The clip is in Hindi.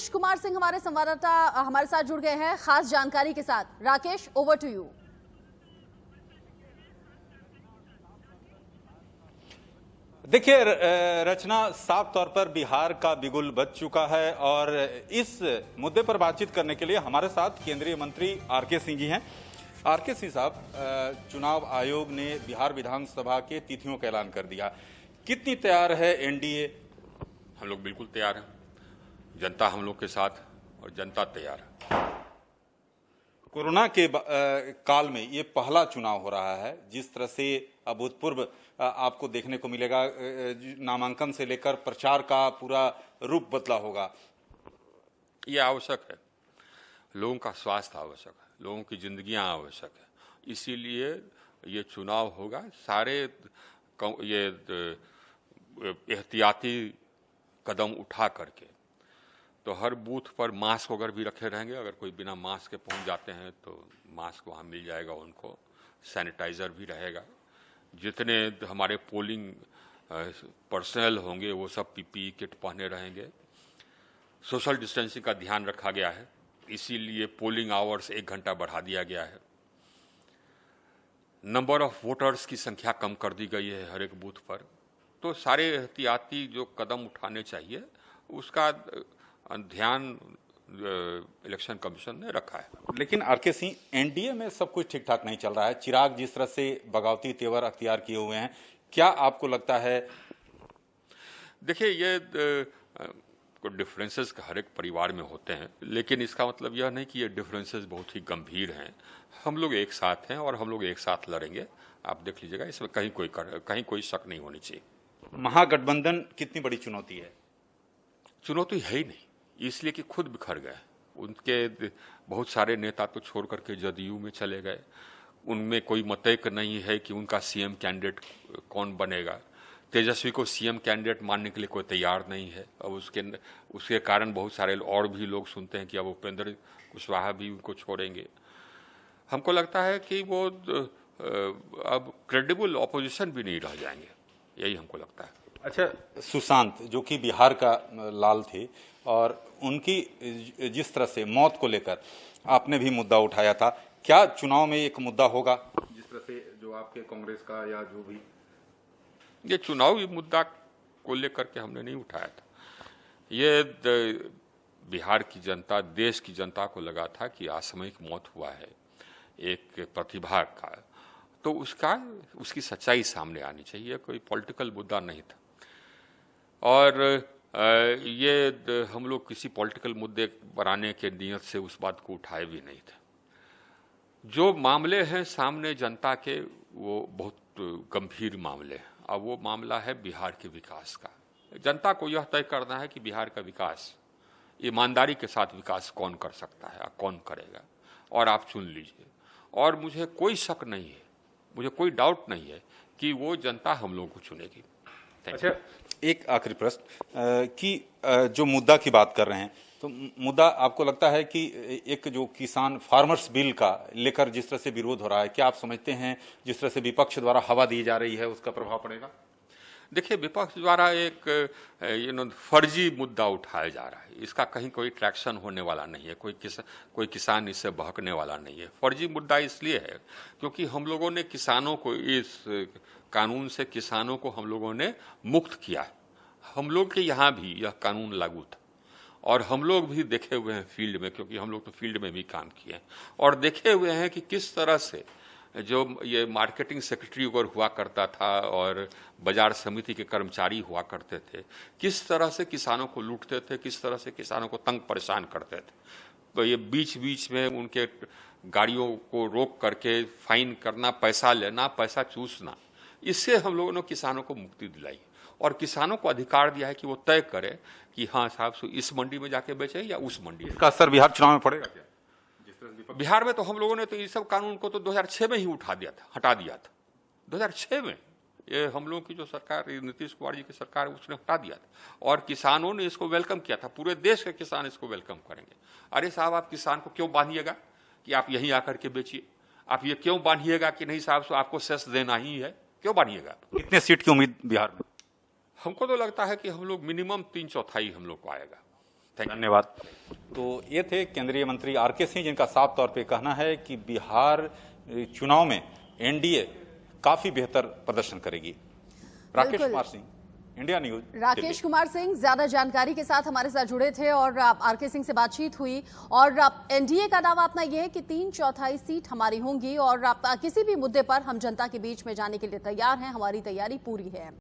राकेश कुमार सिंह हमारे संवाददाता हमारे साथ जुड़ गए हैं खास जानकारी के साथ। Rakesh, over to you. देखिए रचना, साफ तौर पर बिहार का बिगुल बज चुका है और इस मुद्दे पर बातचीत करने के लिए हमारे साथ केंद्रीय मंत्री आरके सिंह जी हैं। आरके सिंह साहब, चुनाव आयोग ने बिहार विधानसभा के तिथियों का ऐलान कर दिया, कितनी तैयार है एनडीए? हम लोग बिल्कुल तैयार हैं, जनता हम लोग के साथ और जनता तैयार है। कोरोना के काल में ये पहला चुनाव हो रहा है, जिस तरह से अभूतपूर्व आपको देखने को मिलेगा, नामांकन से लेकर प्रचार का पूरा रूप बदला होगा। ये आवश्यक है, लोगों का स्वास्थ्य आवश्यक है, लोगों की जिंदगियां आवश्यक है, इसीलिए ये चुनाव होगा। सारे ये एहतियाती कदम उठा करके, तो हर बूथ पर मास्क वगैरह भी रखे रहेंगे। अगर कोई बिना मास्क के पहुंच जाते हैं तो मास्क वहां मिल जाएगा उनको, सैनिटाइजर भी रहेगा। जितने हमारे पोलिंग पर्सनल होंगे वो सब पीपीई किट पहने रहेंगे। सोशल डिस्टेंसिंग का ध्यान रखा गया है, इसीलिए पोलिंग आवर्स 1 घंटा बढ़ा दिया गया है। नंबर ऑफ वोटर्स की संख्या कम कर दी गई है हर एक बूथ पर। तो सारे एहतियाती जो कदम उठाने चाहिए उसका ध्यान इलेक्शन कमीशन ने रखा है। लेकिन आरके सिंह, एनडीए में सब कुछ ठीक ठाक नहीं चल रहा है। चिराग जिस तरह से बगावती तेवर अख्तियार किए हुए हैं, क्या आपको लगता है? देखिए, ये डिफरेंसेस हर एक परिवार में होते हैं, लेकिन इसका मतलब यह नहीं कि ये डिफरेंसेस बहुत ही गंभीर हैं। हम लोग एक साथ हैं और हम लोग एक साथ लड़ेंगे। आप देख लीजिएगा, इसमें कहीं कोई शक नहीं होनी चाहिए। महागठबंधन कितनी बड़ी चुनौती है? चुनौती है ही नहीं, इसलिए कि खुद बिखर गए। उनके बहुत सारे नेता तो छोड़ करके जदयू में चले गए। उनमें कोई मतैक नहीं है कि उनका सीएम कैंडिडेट कौन बनेगा। तेजस्वी को सीएम कैंडिडेट मानने के लिए कोई तैयार नहीं है। अब उसके कारण बहुत सारे और भी लोग सुनते हैं कि अब उपेंद्र कुशवाहा भी उनको छोड़ेंगे। हमको लगता है कि वो अब क्रेडिबल ऑपोजिशन भी नहीं रह जाएंगे, यही हमको लगता है। अच्छा, सुशांत जो कि बिहार का लाल थे और उनकी जिस तरह से मौत को लेकर आपने भी मुद्दा उठाया था, क्या चुनाव में एक मुद्दा होगा जिस तरह से जो आपके कांग्रेस का या जो भी? ये चुनावी मुद्दा को लेकर के हमने नहीं उठाया था। ये बिहार की जनता, देश की जनता को लगा था कि असामयिक मौत हुआ है एक प्रतिभा का, तो उसकी सच्चाई सामने आनी चाहिए। कोई पॉलिटिकल मुद्दा नहीं था और ये हम लोग किसी पॉलिटिकल मुद्दे बनाने के नियत से उस बात को उठाए भी नहीं थे। जो मामले हैं सामने जनता के, वो बहुत गंभीर मामले हैं। अब वो मामला है बिहार के विकास का। जनता को यह तय करना है कि बिहार का विकास, ईमानदारी के साथ विकास कौन कर सकता है, कौन करेगा, और आप चुन लीजिए। और मुझे कोई शक नहीं है, मुझे कोई डाउट नहीं है कि वो जनता हम लोगों को चुनेगी। अच्छा, एक आखिरी प्रश्न कि जो मुद्दा की बात कर रहे हैं, तो मुद्दा आपको लगता है कि एक जो किसान फार्मर्स बिल का लेकर जिस तरह से विरोध हो रहा है, क्या आप समझते हैं जिस तरह से विपक्ष द्वारा हवा दी जा रही है उसका प्रभाव पड़ेगा? देखिए, विपक्ष द्वारा एक फर्जी मुद्दा उठाया जा रहा है, इसका कहीं कोई ट्रैक्शन होने वाला नहीं है। कोई किसान इससे बहकने वाला नहीं है। फर्जी मुद्दा इसलिए है क्योंकि हम लोगों ने किसानों को, इस कानून से किसानों को हम लोगों ने मुक्त किया है। हम लोग के यहाँ भी यह कानून लागू था और हम लोग भी देखे हुए हैं फील्ड में, क्योंकि हम लोग तो फील्ड में भी काम किए हैं और देखे हुए हैं कि किस तरह से जो ये मार्केटिंग सेक्रेटरी अगर हुआ करता था और बाजार समिति के कर्मचारी हुआ करते थे, किस तरह से किसानों को लूटते थे, किस तरह से किसानों को तंग परेशान करते थे। तो ये बीच बीच में उनके गाड़ियों को रोक करके फाइन करना, पैसा लेना, पैसा चूसना, इससे हम लोगों ने किसानों को मुक्ति दिलाई और किसानों को अधिकार दिया है कि वो तय करे कि हाँ साहब, इस मंडी में जाके बेचे या उस मंडी में। इसका असर बिहार चुनाव में पड़ेगा क्या? बिहार में तो हम लोगों ने तो ये सब कानून को तो 2006 में ही हटा दिया था। 2006 में ये हम लोगों की जो सरकार, नीतीश कुमार जी की सरकार, उसने हटा दिया था और किसानों ने इसको वेलकम किया था। पूरे देश के किसान इसको वेलकम करेंगे। अरे साहब, आप किसान को क्यों बांधिएगा कि आप यहीं आकर के बेचिए? आप ये क्यों बांधिएगा कि नहीं साहब, तो आपको सेस देना ही है? क्यों बांधिएगा? कितने सीट की उम्मीद बिहार में? हमको तो लगता है कि हम लोग मिनिमम 3/4 हम लोग को आएगा। धन्यवाद। तो ये थे केंद्रीय मंत्री आरके सिंह, जिनका साफ तौर पे कहना है कि बिहार चुनाव में एनडीए काफी बेहतर प्रदर्शन करेगी। राकेश कुमार सिंह, इंडिया न्यूज, राकेश कुमार सिंह ज्यादा जानकारी के साथ हमारे साथ जुड़े थे और आरके सिंह से बातचीत हुई। और एनडीए का दावा अपना यह है कि 3/4 सीट हमारी होंगी और किसी भी मुद्दे पर हम जनता के बीच में जाने के लिए तैयार हैं, हमारी तैयारी पूरी है।